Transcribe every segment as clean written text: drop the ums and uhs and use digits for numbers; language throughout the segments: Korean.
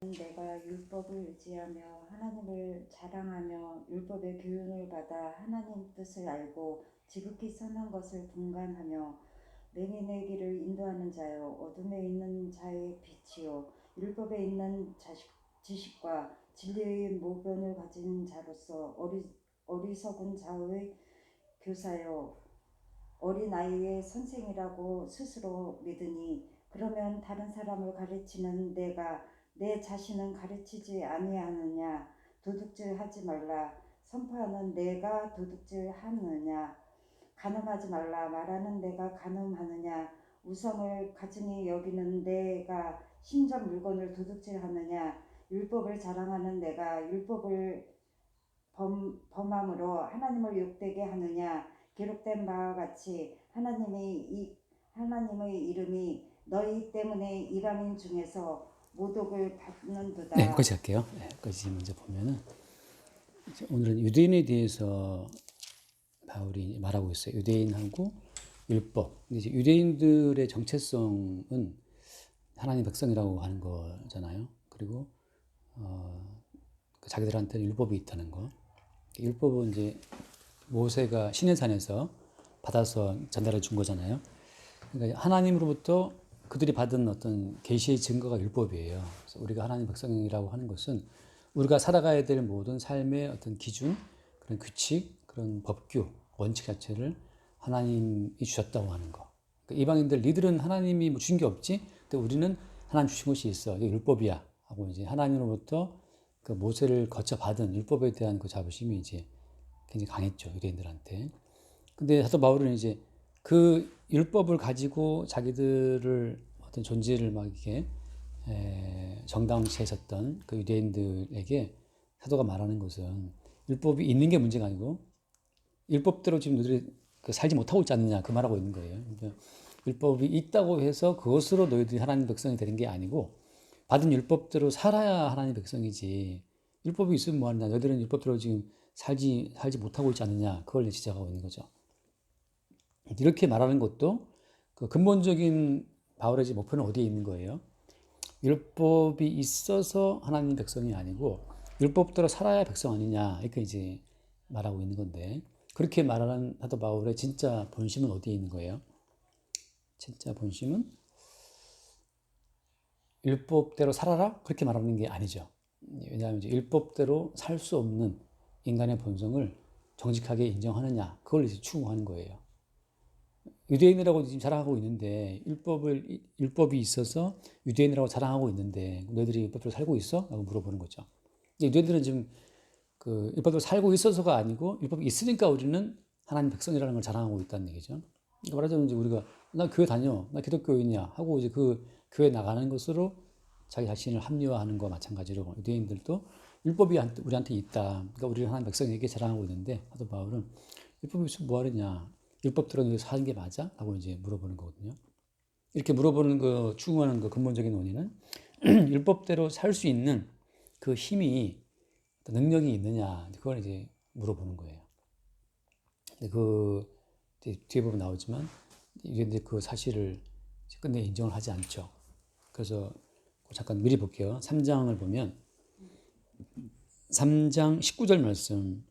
내가 율법을 의지하며 하나님을 자랑하며 율법의 교훈을 받아 하나님 뜻을 알고 지극히 선한 것을 분간하며 맹인의 길을 인도하는 자요 어둠에 있는 자의 빛이요 율법에 있는 지식과 진리의 모변을 가진 자로서 어리석은 자의 교사요 어린아이의 선생이라고 스스로 믿으니 그러면 다른 사람을 가르치는 내가 내 자신은 가르치지 아니하느냐. 도둑질하지 말라 선포하는 내가 도둑질하느냐. 간음하지 말라 말하는 내가 간음하느냐. 우성을 가증히 여기는 내가 신전 물건을 도둑질하느냐. 율법을 자랑하는 내가 율법을 범함으로 하나님을 욕되게 하느냐. 기록된 바와 같이 하나님의 이름이 너희 때문에 이방인 중에서 모독을 네, 받는도다. 여기까지 할게요. 네, 여기까지 먼저 보면은 오늘은 유대인에 대해서 바울이 말하고 있어요. 유대인하고 율법. 근데 이제 유대인들의 정체성은 하나님 백성이라고 하는 거잖아요. 그리고 자기들한테는 율법이 있다는 거. 율법은 이제 모세가 시내산에서 받아서 전달해 준 거잖아요. 그러니까 하나님으로부터 그들이 받은 어떤 계시의 증거가 율법이에요. 그래서 우리가 하나님 백성이라고 하는 것은 우리가 살아가야 될 모든 삶의 어떤 기준, 그런 규칙, 그런 법규, 원칙 자체를 하나님이 주셨다고 하는 거. 그러니까 이방인들 니들은 하나님이 뭐 주신 게 없지? 근데 우리는 하나님 주신 것이 있어. 이게 율법이야. 하고 이제 하나님으로부터 그 모세를 거쳐 받은 율법에 대한 그 자부심이 이제 굉장히 강했죠. 유대인들한테. 근데 사도 바울은 이제 그 율법을 가지고 자기들을 어떤 존재를 막 이렇게 정당시해 섰던 그 유대인들에게 사도가 말하는 것은 율법이 있는 게 문제가 아니고 율법대로 지금 너희들이 살지 못하고 있지 않느냐 그 말하고 있는 거예요. 그러니까 율법이 있다고 해서 그것으로 너희들이 하나님 백성이 되는 게 아니고 받은 율법대로 살아야 하나님 백성이지. 율법이 있으면 뭐하냐. 너희들은 율법대로 지금 살지 못하고 있지 않느냐. 그걸 지적하고 있는 거죠. 이렇게 말하는 것도 그 근본적인 바울의 목표는 어디에 있는 거예요? 율법이 있어서 하나님 백성이 아니고 율법대로 살아야 백성 아니냐 이렇게 이제 말하고 있는 건데 그렇게 말하는 사도 바울의 진짜 본심은 어디에 있는 거예요? 진짜 본심은 율법대로 살아라 그렇게 말하는 게 아니죠. 왜냐하면 이제 율법대로 살 수 없는 인간의 본성을 정직하게 인정하느냐 그걸 이제 추구하는 거예요. 유대인이라고 지금 자랑하고 있는데 율법이 있어서 유대인이라고 자랑하고 있는데 너희들이 율법대로 살고 있어? 라고 물어보는 거죠. 유대인들은 지금 그 율법대로 살고 있어서가 아니고 율법이 있으니까 우리는 하나님 백성이라는 걸 자랑하고 있다는 얘기죠. 그러니까 말하자면 이제 우리가 나 교회 다녀, 나 기독교인이야 하고 이제 그 교회 나가는 것으로 자기 자신을 합리화하는 거와 마찬가지로 유대인들도 율법이 우리한테 있다. 그러니까 우리는 하나님 백성에게 자랑하고 있는데 사도 바울은 율법이 있으면 뭐 하느냐? 율법대로 너희 사는 게 맞아? 라고 이제 물어보는 거거든요. 이렇게 물어보는 거, 추구하는 거 근본적인 원인은 율법대로 살 수 있는 그 힘이, 능력이 있느냐, 그걸 이제 물어보는 거예요. 근데 그, 뒤에 보면 나오지만, 이제 그 사실을 끝내 인정을 하지 않죠. 그래서 잠깐 미리 볼게요. 3장을 보면, 3장 19절 말씀,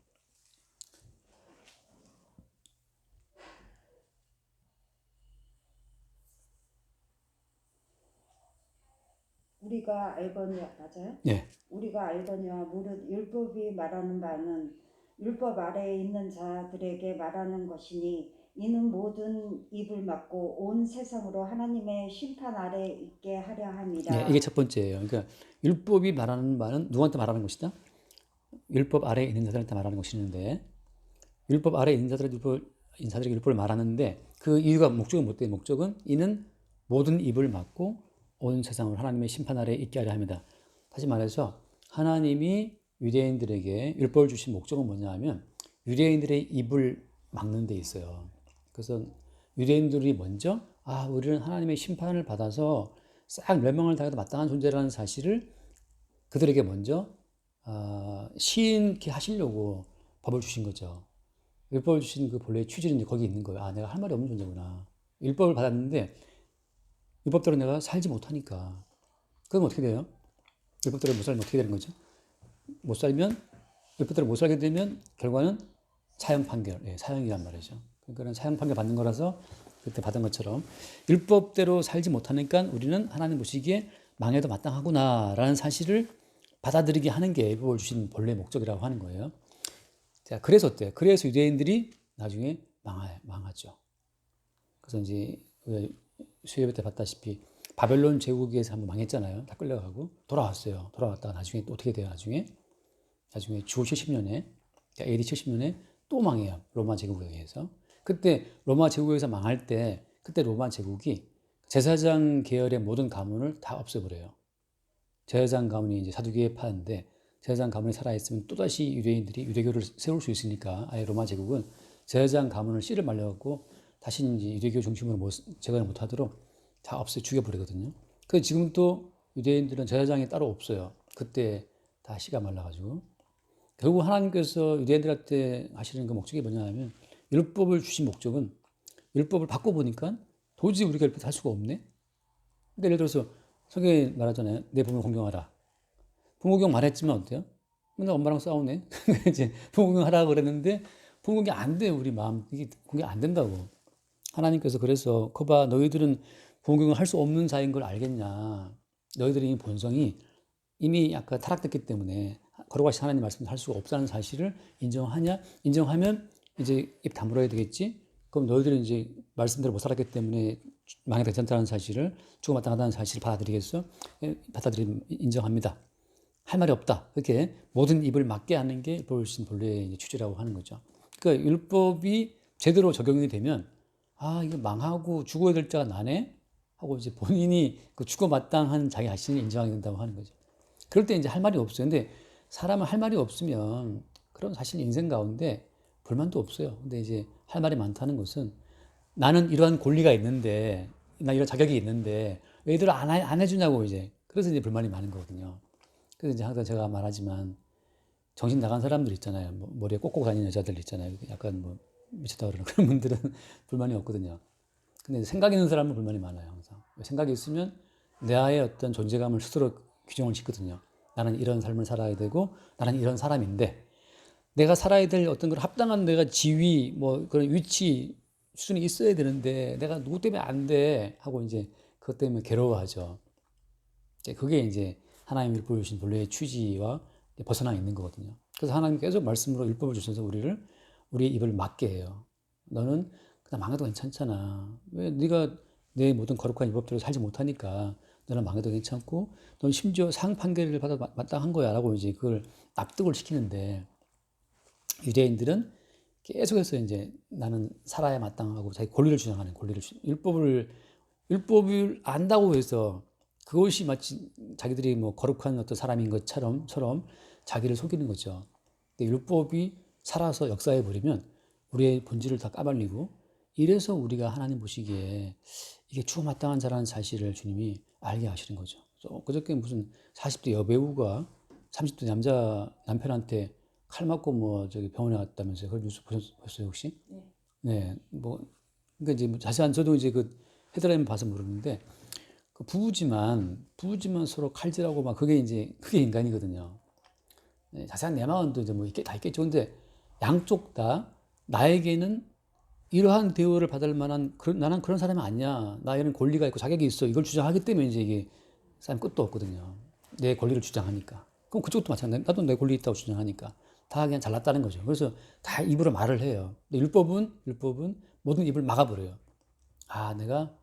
우리가 알거니와 맞아요? 예, 우리가 알거니와 무릇 율법이 말하는 바는 율법 아래에 있는 자들에게 말하는 것이니 이는 모든 입을 막고 온 세상으로 하나님의 심판 아래 있게 하려 예, 이게 함이라. 첫 번째예요. 그러니까 율법이 말하는 바는 누구한테 말하는 것이다? 율법 아래에 있는 자들한테 말하는 것이는데 율법 아래에 있는 인사들에게 율법을 말하는데 그 이유가 목적은 못 돼. 목적은 이는 모든 입을 막고 온 세상을 하나님의 심판 아래에 있게 하려 합니다. 다시 말해서 하나님이 유대인들에게 율법을 주신 목적은 뭐냐 하면 유대인들의 입을 막는 데 있어요. 그래서 유대인들이 먼저 우리는 하나님의 심판을 받아서 싹 멸망을 당해도 마땅한 존재라는 사실을 그들에게 먼저 시인케 하시려고 법을 주신 거죠. 율법을 주신 그 본래의 취지는 이제 거기 있는 거예요. 내가 할 말이 없는 존재구나. 율법을 받았는데 율법대로 내가 살지 못하니까. 그럼 어떻게 돼요? 율법대로 못 살면 어떻게 되는 거죠? 못 살면 율법대로 못 살게 되면 결과는 사형 판결, 사형이란 말이죠. 그러니까 사형 판결 받는 거라서 그때 받은 것처럼 율법대로 살지 못하니까 우리는 하나님 보시기에 망해도 마땅하구나라는 사실을 받아들이게 하는 게 율법을 주신 본래 목적이라고 하는 거예요. 자, 그래서 어때요? 그래서 유대인들이 나중에 망하죠. 그래서 이제 수요일 때 봤다시피 바벨론 제국에서 한번 망했잖아요. 다 끌려가고 돌아왔어요. 돌아왔다가 나중에 또 어떻게 돼요? 나중에 주 70년에 AD 70년에 또 망해요. 로마 제국에 의해서. 그때 로마 제국에서 망할 때 그때 로마 제국이 제사장 계열의 모든 가문을 다 없애버려요. 제사장 가문이 이제 사두개파인데 제사장 가문이 살아있으면 또다시 유대인들이 유대교를 세울 수 있으니까 아예 로마 제국은 제사장 가문을 씨를 말려갖고 다시 이제 유대교 중심으로 재건을 못하도록 다 없애 죽여버리거든요. 그래서 지금 또 유대인들은 제사장이 따로 없어요. 그때 다 씨가 말라가지고 결국 하나님께서 유대인들한테 하시는 그 목적이 뭐냐 하면 율법을 주신 목적은 율법을 바꿔보니까 도저히 우리가 율법을 할 수가 없네. 그러니까 예를 들어서 성경에 말하잖아요. 내 부모 공경하라. 부모 공경 말했지만 어때요? 맨날 엄마랑 싸우네. 이제 부모 공경하라고 그랬는데 부모 공경 안 돼. 우리 마음 이게 공경 안 된다고. 하나님께서 그래서 거봐 너희들은 부모 공경을 할 수 없는 자인 걸 알겠냐. 너희들의 본성이 이미 약간 타락됐기 때문에 거룩하신 하나님 말씀을 할 수가 없다는 사실을 인정하냐? 인정하면 이제 입 다물어야 되겠지? 그럼 너희들은 이제 말씀대로 못 살았기 때문에 망해도 괜찮다는 사실을 죽어 마땅하다는 사실을 받아들이겠어? 인정합니다. 할 말이 없다. 그렇게 모든 입을 막게 하는 게 율법의 본래의 취지라고 하는 거죠. 그러니까 율법이 제대로 적용이 되면 아 이거 망하고 죽어야 될 자가 나네? 하고 이제 본인이 그 죽어 마땅한 자기 자신을 인정하게 된다고 하는 거죠. 그럴 때 이제 할 말이 없어요. 근데 사람은 할 말이 없으면 그럼 사실 인생 가운데 불만도 없어요. 근데 이제 할 말이 많다는 것은 나는 이러한 권리가 있는데, 나 이런 자격이 있는데 왜 이들 안 해주냐고 이제. 그래서 이제 불만이 많은 거거든요. 그래서 이제 항상 제가 말하지만 정신 나간 사람들 있잖아요. 뭐 머리에 꼭꼭 다니는 여자들 있잖아요. 약간 뭐 미쳤다 그러는 그런 분들은 불만이 없거든요. 근데 생각 있는 사람은 불만이 많아요. 항상. 생각이 있으면 내의 어떤 존재감을 스스로 규정을 짓거든요. 나는 이런 삶을 살아야 되고 나는 이런 사람인데 내가 살아야 될 어떤 그런 합당한 내가 지위 뭐 그런 위치 수준이 있어야 되는데 내가 누구 때문에 안 돼 하고 이제 그것 때문에 괴로워하죠. 그게 이제 하나님 율법을 주신 본래의 취지와 벗어나 있는 거거든요. 그래서 하나님 계속 말씀으로 율법을 주셔서 우리의 입을 막게 해요. 너는 그냥 망해도 괜찮잖아. 왜 네가 내 모든 거룩한 율법대로 살지 못하니까 너는 망해도 괜찮고 넌 심지어 상 판결을 받아 마땅한 거야 라고 이제 그걸 납득을 시키는데 유대인들은 계속해서 이제 나는 살아야 마땅하고 자기 권리를 주장하는 율법을 안다고 해서 그것이 마치 자기들이 뭐 거룩한 어떤 사람인 것처럼 자기를 속이는 거죠. 근데 율법이 살아서 역사해 버리면 우리의 본질을 다 까발리고 이래서 우리가 하나님 보시기에 이게 죽어 마땅한 자라는 사실을 주님이 알게 하시는 거죠. 그저께 무슨 40대 여배우가 30대 남편한테 칼 맞고 뭐 저기 병원에 갔다면서요. 그 뉴스 보셨어요 혹시? 네. 뭐 그러니까 이제 뭐 자세한 저도 이제 그 헤드라인 봐서 모르는데 그 부부지만 서로 칼질하고 막 그게 인간이거든요. 네, 자세한 내막은 이제 뭐 다 있겠죠. 근데 양쪽 다 나에게는 이러한 대우를 받을 만한 나는 그런 사람이 아니야. 나 이런 권리가 있고 자격이 있어. 이걸 주장하기 때문에 이제 이게 싸움 끝도 없거든요. 내 권리를 주장하니까. 그럼 그쪽도 마찬가지. 나도 내 권리 있다고 주장하니까 다 그냥 잘났다는 거죠. 그래서 다 입으로 말을 해요. 근데 율법은 모든 입을 막아버려요. 아, 내가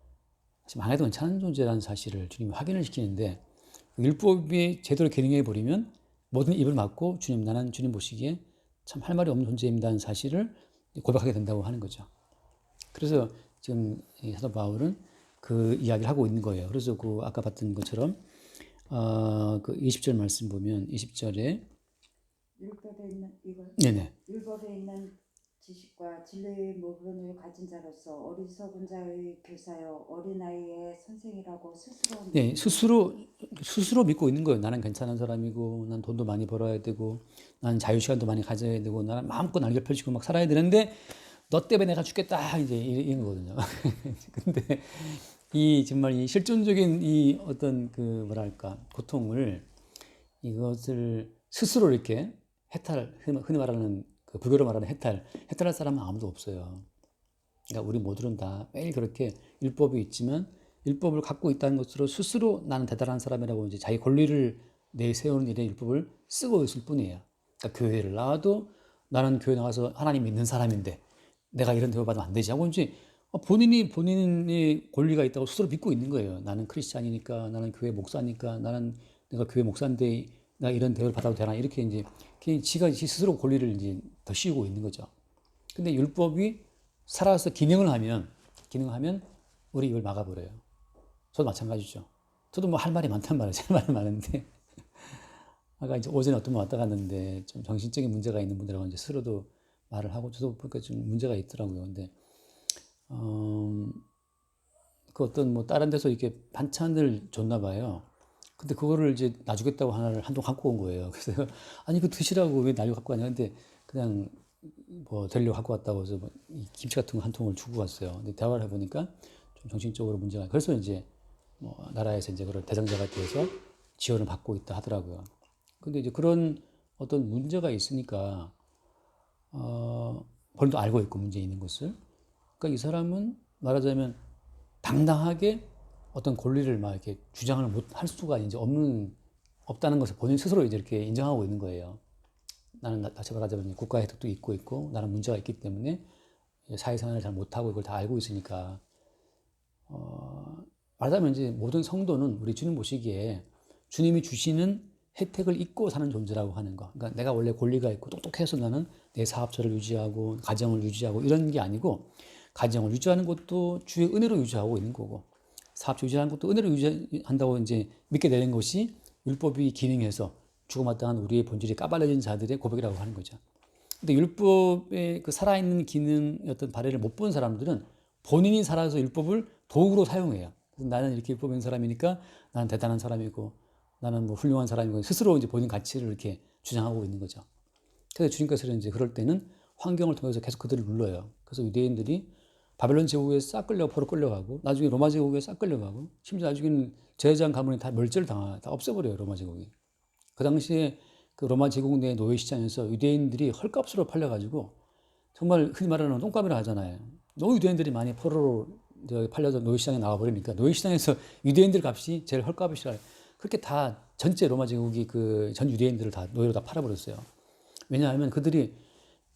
망해도 괜찮은 존재라는 사실을 주님이 확인을 시키는데 율법이 제대로 기능해 버리면 모든 입을 막고 주님 나는 주님 보시기에 참 할 말이 없는 존재입니다는 사실을 고백하게 된다고 하는 거죠. 그래서 지금 사도 바울은 그 이야기를 하고 있는 거예요. 그래서 그 아까 봤던 것처럼 그 20절 말씀 보면 20절에 율법에 있는 이거 네네. 율법에 있는 지식과 진리의 모분을 가진 자로서 어리석은 자의 교사여 어린아이의 선생이라고 스스로 믿고 있는 거예요. 나는 괜찮은 사람이고 난 돈도 많이 벌어야 되고 나는 자유시간도 많이 가져야 되고 나는 마음껏 날개 펼치고 막 살아야 되는데 너 때문에 내가 죽겠다 이제 이런 거거든요. 근데 정말 이 실존적인 이 어떤 그 뭐랄까 고통을 이것을 스스로 이렇게 흔히 말하는 그 불교로 말하는 해탈할 사람은 아무도 없어요. 그러니까 우리 모두는 다 매일 그렇게 율법이 있지만 율법을 갖고 있다는 것으로 스스로 나는 대단한 사람이라고 이제 자기 권리를 내세우는 일에 율법을 쓰고 있을 뿐이에요. 그러니까 교회를 나와도 나는 교회 나가서 하나님 믿는 사람인데 내가 이런 대우 받으면 안 되지 하고 이제 본인의 권리가 있다고 스스로 믿고 있는 거예요. 나는 크리스찬이니까, 나는 교회 목사니까, 내가 교회 목사인데 나 이런 대우를 받아도 되나 이렇게 이제 지가 스스로 권리를 이제 더 씌우고 있는 거죠. 근데 율법이 살아서 기능하면 우리 이걸 막아버려요. 저도 마찬가지죠. 저도 뭐 할 말이 많단 말이에요. 할 말이 많은데 아까 이제 오전에 어떤 분 왔다 갔는데 좀 정신적인 문제가 있는 분들하고 이제 스스로도 말을 하고 저도 보니까 좀 문제가 있더라고요. 근데 그 어떤 뭐 다른 데서 이렇게 반찬을 줬나 봐요. 근데 그거를 이제 놔주겠다고 하나를 한통 갖고 온 거예요. 그래서 내가 아니 이거 드시라고 왜 날려 갖고 왔냐. 근데 그냥 뭐 데리려고 갖고 왔다고 해서 뭐 김치 같은 거 한 통을 주고 왔어요. 근데 대화를 해보니까 좀 정신적으로 문제가 그래서 이제 뭐 나라에서 이제 그런 대상자가 돼서 지원을 받고 있다 하더라고요. 근데 이제 그런 어떤 문제가 있으니까 본인도 알고 있고 문제 있는 것을 그러니까 이 사람은 말하자면 당당하게 어떤 권리를 막 이렇게 주장을 못 할 수가 이제 없다는 것을 본인 스스로 이제 이렇게 인정하고 있는 거예요. 나는 다시 말하자면 국가 혜택도 있고 나는 문제가 있기 때문에 사회생활을 잘 못하고 이걸 다 알고 있으니까 말하자면 이제 모든 성도는 우리 주님 보시기에 주님이 주시는 혜택을 잊고 사는 존재라고 하는 거. 그러니까 내가 원래 권리가 있고 똑똑해서 나는 내 사업처를 유지하고 가정을 유지하고 이런 게 아니고 가정을 유지하는 것도 주의 은혜로 유지하고 있는 거고 사업처 유지하는 것도 은혜로 유지한다고 이제 믿게 되는 것이 율법이 기능해서 죽어마땅한 우리의 본질이 까발려진 자들의 고백이라고 하는 거죠. 근데 율법의 그 살아있는 기능 어떤 발해를 못 본 사람들은 본인이 살아서 율법을 도구로 사용해요. 그래서 나는 이렇게 율법 있는 사람이니까 나는 대단한 사람이고 나는 뭐 훌륭한 사람이고 스스로 이제 본인 가치를 이렇게 주장하고 있는 거죠. 그래서 주님께서는 이제 그럴 때는 환경을 통해서 계속 그들을 눌러요. 그래서 유대인들이 바벨론 제국에 싹 포로 끌려가고 나중에 로마 제국에 싹 끌려가고 심지어 나중에는 제사장 가문이 다 멸절을 다 없애버려요. 로마 제국이. 그 당시에 그 로마 제국 내 노예 시장에서 유대인들이 헐값으로 팔려가지고 정말 흔히 말하는 똥감이라 하잖아요. 너무 유대인들이 많이 포로로 팔려서 노예 시장에 나와버리니까 노예 시장에서 유대인들 값이 제일 헐값이라 그렇게 다 전체 로마 제국이 그 전 유대인들을 다 노예로 다 팔아버렸어요. 왜냐하면 그들이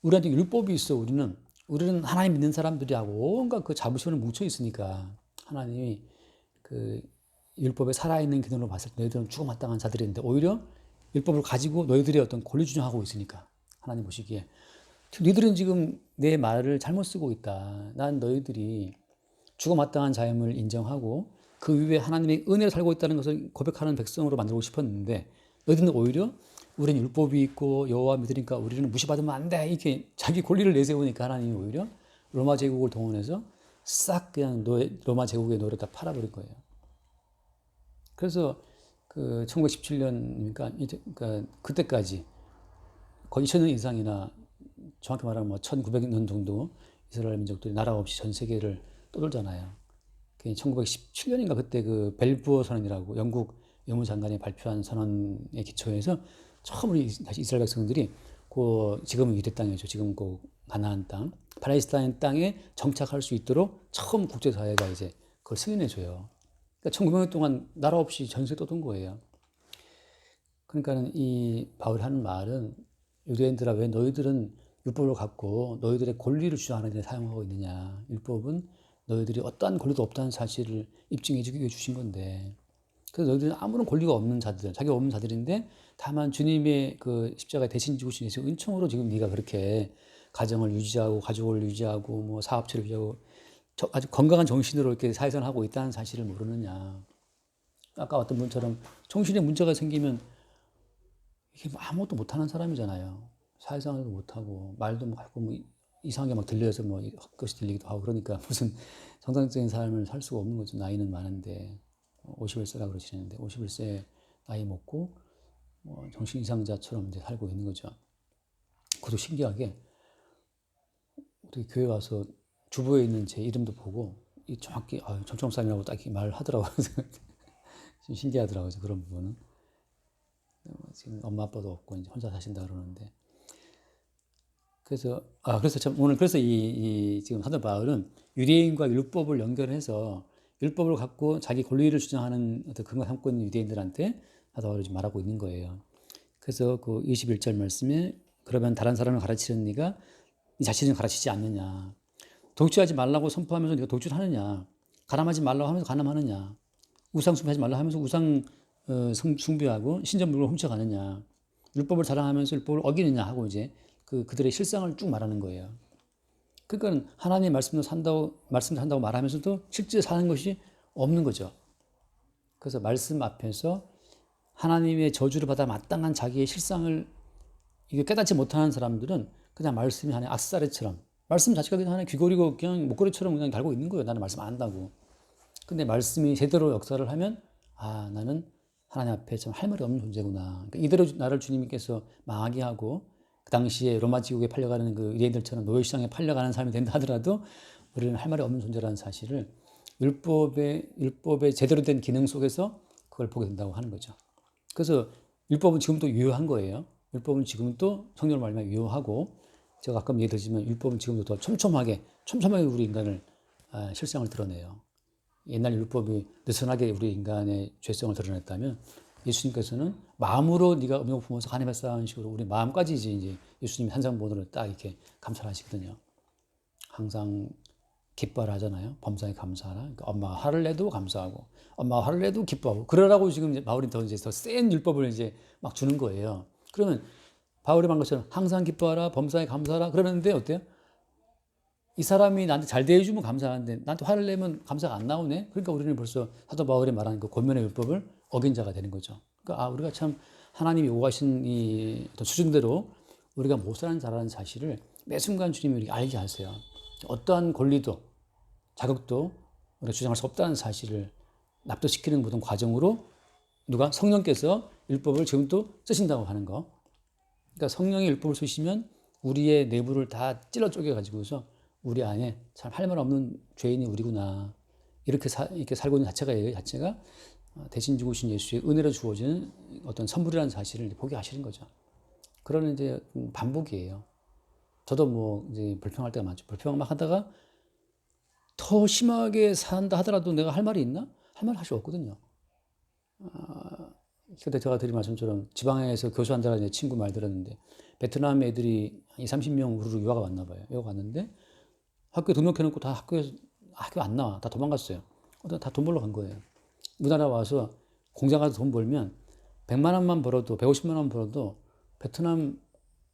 우리한테 율법이 있어. 우리는 하나님 믿는 사람들이하고 온갖 그 자부심을 뭉쳐 있으니까 하나님이 그 율법에 살아있는 기능으로 봤을 때 너희들은 죽어마땅한 자들인데 오히려 율법을 가지고 너희들의 어떤 권리 주장하고 있으니까 하나님 보시기에 너희들은 지금 내 말을 잘못 쓰고 있다. 난 너희들이 죽어마땅한 자임을 인정하고 그 위에 하나님의 은혜로 살고 있다는 것을 고백하는 백성으로 만들고 싶었는데 너희들은 오히려 우리는 율법이 있고 여호와 믿으니까 우리는 무시받으면 안 돼. 이렇게 자기 권리를 내세우니까 하나님이 오히려 로마 제국을 동원해서 싹 그냥 로마 제국의 노예를 다 팔아버린 거예요. 그래서 그 1917년이니까 그러니까 그때까지 거의 2000년 이상이나 정확히 말하면 뭐 1900년 정도 이스라엘 민족들이 나라 없이 전 세계를 떠돌잖아요. 1917년인가 그때 그 벨부어 선언이라고 영국 외무장관이 발표한 선언에 기초해서 처음으로 다시 이스라엘 백성들이 그 지금은 유대 땅이죠. 지금 그 가나안 땅, 팔레스타인 땅에 정착할 수 있도록 처음 국제사회가 이제 그걸 승인해줘요. 그러니까 1900년 동안 나라 없이 전세 떠돈 거예요. 그러니까는 이 바울이 하는 말은 유대인들아 왜 너희들은 율법을 갖고 너희들의 권리를 주장하는 데 사용하고 있느냐. 율법은 너희들이 어떠한 권리도 없다는 사실을 입증해 주기 위해 주신 건데 그래서 너희들은 아무런 권리가 없는 자들, 자기가 없는 자들인데 다만 주님의 그 십자가에 대신 지구신 예수 은총으로 지금 네가 그렇게 가정을 유지하고 가족을 유지하고 뭐 사업체를 유지하고 아주 건강한 정신으로 이렇게 사회생활을 하고 있다는 사실을 모르느냐. 아까 어떤 분처럼 정신에 문제가 생기면 이게 아무것도 못하는 사람이잖아요. 사회생활도 못하고 말도 뭐 하고 뭐 이상하게 막 들려서 뭐 헛것이 들리기도 하고 그러니까 무슨 정상적인 삶을 살 수가 없는 거죠. 나이는 많은데 51세라고 그러시는데 51세 나이 먹고 정신 이상자처럼 이제 살고 있는 거죠. 그것도 신기하게 어떻게 교회 와서 주부에 있는 제 이름도 보고 정확히 정청삼이라고 딱 말을 하더라고요. 좀 신기하더라고요. 그런 부분은. 지금 엄마 아빠도 없고 이제 혼자 사신다 그러는데 그래서 참 오늘 그래서 이 지금 사도 바울은 유대인과 율법을 연결해서 율법을 갖고 자기 권리를 주장하는 어떤 그런 걸 삼고 있는 유대인들한테 사도 바울이 지금 말하고 있는 거예요. 그래서 그 21절 말씀에 그러면 다른 사람을 가르치는 네가 네 자신을 가르치지 않느냐. 독주하지 말라고 선포하면서 네가 독주를 하느냐. 가늠하지 말라고 하면서 가늠하느냐. 우상 숭배하지 말라고 하면서 우상 숭배하고 신전물을 훔쳐가느냐. 율법을 자랑하면서 율법을 어기느냐 하고 이제 그들의 실상을 쭉 말하는 거예요. 그러니까 하나님의 말씀을 산다고 말하면서도 실제 사는 것이 없는 거죠. 그래서 말씀 앞에서 하나님의 저주를 받아 마땅한 자기의 실상을 이게 깨닫지 못하는 사람들은 그냥 말씀이 하나의 악사레처럼 말씀 자체가 그냥 하나의 귀걸이고 그냥 목걸이처럼 그냥 달고 있는 거예요. 나는 말씀 안 한다고. 근데 말씀이 제대로 역사를 하면 나는 하나님 앞에 참 할 말이 없는 존재구나. 그러니까 이대로 나를 주님께서 망하게 하고 그 당시에 로마 지국에 팔려가는 그 유대인들처럼 노예시장에 팔려가는 삶이 된다 하더라도 우리는 할 말이 없는 존재라는 사실을 율법의 제대로 된 기능 속에서 그걸 보게 된다고 하는 거죠. 그래서 율법은 지금도 유효한 거예요. 율법은 지금도 성령을 말미암아 유효하고 제가 가끔 얘기드리지만 율법은 지금도 더 촘촘하게 우리 인간을 실상을 드러내요. 옛날 율법이 느슨하게 우리 인간의 죄성을 드러냈다면 예수님께서는 마음으로 네가 음욕을 품어서 간음에 쌓은 식으로 우리 마음까지 이제 예수님이 산상본으로 딱 이렇게 감찰하시거든요. 항상 기뻐하라 하잖아요. 범사에 감사하라. 그러니까 엄마가 화를 내도 감사하고 엄마가 화를 내도 기뻐하고 그러라고 지금 이제 바울이 더 센 율법을 이제 막 주는 거예요. 그러면 바울이 말한 것처럼 항상 기뻐하라, 범사에 감사하라 그러는데 어때요? 이 사람이 나한테 잘 대해주면 감사하는데 나한테 화를 내면 감사가 안 나오네. 그러니까 우리는 벌써 사도 바울이 말하는 그 권면의 율법을 어긴 자가 되는 거죠. 그러니까 우리가 참 하나님이 요구하신 이 어떤 수준대로 우리가 못 사는 자라는 사실을 매 순간 주님이 우리가 알게 하세요. 어떠한 권리도 자격도 우리가 주장할 수 없다는 사실을 납득시키는 모든 과정으로 누가 성령께서 율법을 지금도 쓰신다고 하는 거. 그러니까 성령이 율법을 쓰시면 우리의 내부를 다 찔러 쪼개가지고서 우리 안에 참 할 말 없는 죄인이 우리구나. 이렇게 살고 있는 자체가 대신 죽으신 예수의 은혜로 주어지는 어떤 선물이라는 사실을 보게 하시는 거죠. 그런 이제 반복이에요. 저도 뭐 이제 불평할 때가 많죠. 불평 막 하다가 더 심하게 산다 하더라도 내가 할 말이 있나? 할 말 사실 없거든요. 그때 제가 드린 말씀처럼 지방에서 교수한다는 친구 말 들었는데 베트남 애들이 30명 우르르 유학가 왔나 봐요. 유학 왔는데 학교에 등록해놓고 다 학교 안 나와. 다 도망갔어요. 다 돈 벌러 간 거예요. 우리나라 와서 공장 가서 돈 벌면 100만 원만 벌어도 150만 원 벌어도 베트남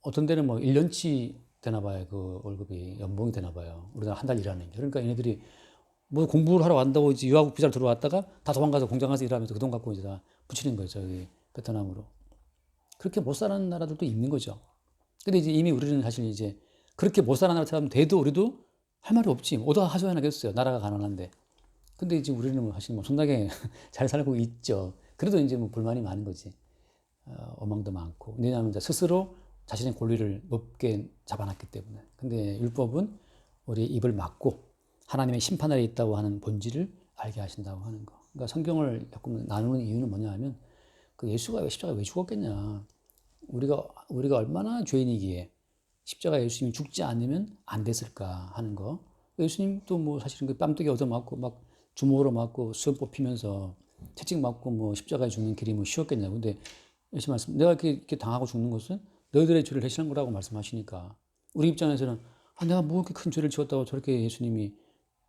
어떤 데는 뭐 1년치 되나 봐요. 그 월급이 연봉이 되나 봐요. 우리나라 한 달 일하는 게. 그러니까 얘네들이 뭐 공부를 하러 간다고 이제 유학 비자를 들어왔다가 다 도망가서 공장 가서 일하면서 그 돈 갖고 이제 다 붙이는 거죠. 저기 베트남으로. 그렇게 못 사는 나라들도 있는 거죠. 근데 이제 이미 우리는 사실 이제 그렇게 못 사는 나라 사람 돼도 우리도 할 말이 없지. 오다 하소연하겠어요. 나라가 가난한데. 근데 이제 우리는 뭐 사실 뭐 엄청나게 잘 살고 있죠. 그래도 이제 뭐 불만이 많은 거지. 어망도 많고. 왜냐하면 이제 스스로 자신의 권리를 높게 잡아놨기 때문에. 근데 율법은 우리의 입을 막고 하나님의 심판 아래 있다고 하는 본질을 알게 하신다고 하는 거. 그러니까 성경을 자꾸 나누는 이유는 뭐냐 하면 그 예수가 십자가에 왜 죽었겠냐. 우리가 얼마나 죄인이기에 십자가에 예수님이 죽지 않으면 안 됐을까 하는 거. 예수님도 뭐 사실은 그 뺨때기 얻어맞고 막 주먹으로 맞고 수염 뽑히면서 채찍 맞고 뭐 십자가에 죽는 길이 뭐 쉬웠겠냐고. 근데 예수 말씀, 내가 이렇게 당하고 죽는 것은 너희들의 죄를 대신한 거라고 말씀하시니까 우리 입장에서는 내가 뭐 이렇게 큰 죄를 지었다고 저렇게 예수님이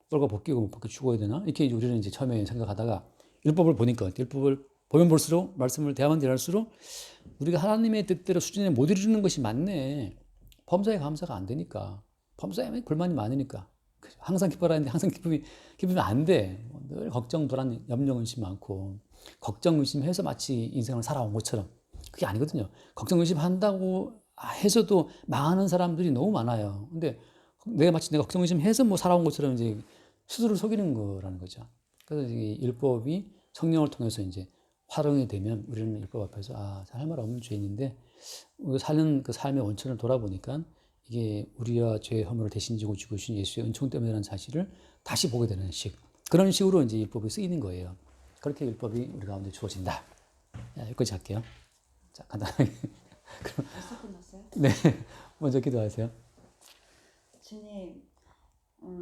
뻘과 벗기고 못 벗겨 죽어야 되나? 이렇게 우리는 이제 처음에 생각하다가 율법을 보니까 율법을 보면 볼수록 말씀을 대하면 대할수록 우리가 하나님의 뜻대로 수준에 못 이루는 것이 맞네. 범사에 감사가 안 되니까. 범사에 불만이 많으니까. 항상 기뻐라 했는데 항상 기쁘면 안 돼. 늘 걱정, 불안, 염려, 의심 많고 걱정, 의심해서 마치 인생을 살아온 것처럼 그게 아니거든요. 걱정, 의심한다고 해서도 망하는 사람들이 너무 많아요. 근데 마치 내가 걱정, 의심해서 뭐 살아온 것처럼 이제 스스로를 속이는 거라는 거죠. 그래서 이 율법이 성령을 통해서 이제 활용이 되면 우리는 율법 앞에서 할 말 없는 죄인인데 사는 그 삶의 원천을 돌아보니까 이게 우리와 죄의 허물을 대신 지고 죽으신 예수의 은총 때문이라는 사실을 다시 보게 되는 그런 식으로 이제 율법이 쓰이는 거예요. 그렇게 율법이 우리 가운데 주어진다. 여기까지 할게요. 자, 간단하게 벌써 끝났어요? 네, 먼저 기도하세요. 주님,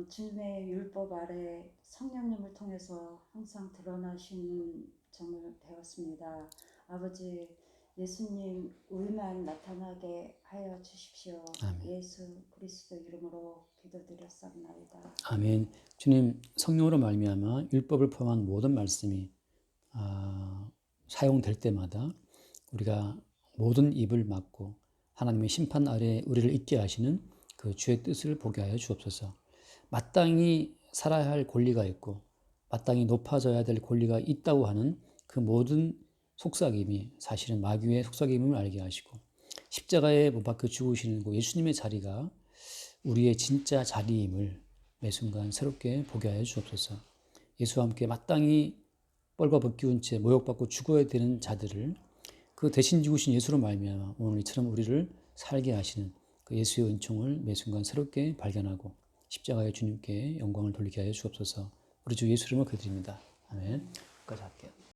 주님의 율법 아래 성령님을 통해서 항상 드러나시는 점을 배웠습니다. 아버지, 예수님 의만 나타나게 하여 주십시오. 아멘. 예수 그리스도 이름으로 기도드렸사옵나이다. 아멘. 주님 성령으로 말미암아 율법을 포함한 모든 말씀이 사용될 때마다 우리가 모든 입을 막고 하나님의 심판 아래 우리를 있게 하시는 그 주의 뜻을 보게 하여 주옵소서. 마땅히 살아야 할 권리가 있고 마땅히 높아져야 될 권리가 있다고 하는 그 모든 속삭임이 사실은 마귀의 속삭임을 알게 하시고 십자가에 못 박혀 죽으시는 그 예수님의 자리가 우리의 진짜 자리임을 매 순간 새롭게 보게 하여 주옵소서. 예수와 함께 마땅히 뻘과 벗기운 채 모욕받고 죽어야 되는 자들을 그 대신 죽으신 예수로 말미암아 오늘 이처럼 우리를 살게 하시는 그 예수의 은총을 매 순간 새롭게 발견하고 십자가의 주님께 영광을 돌리게 하여 주옵소서. 우리 주 예수 이름으로 기도드립니다. 아멘. 여기까지 할게요.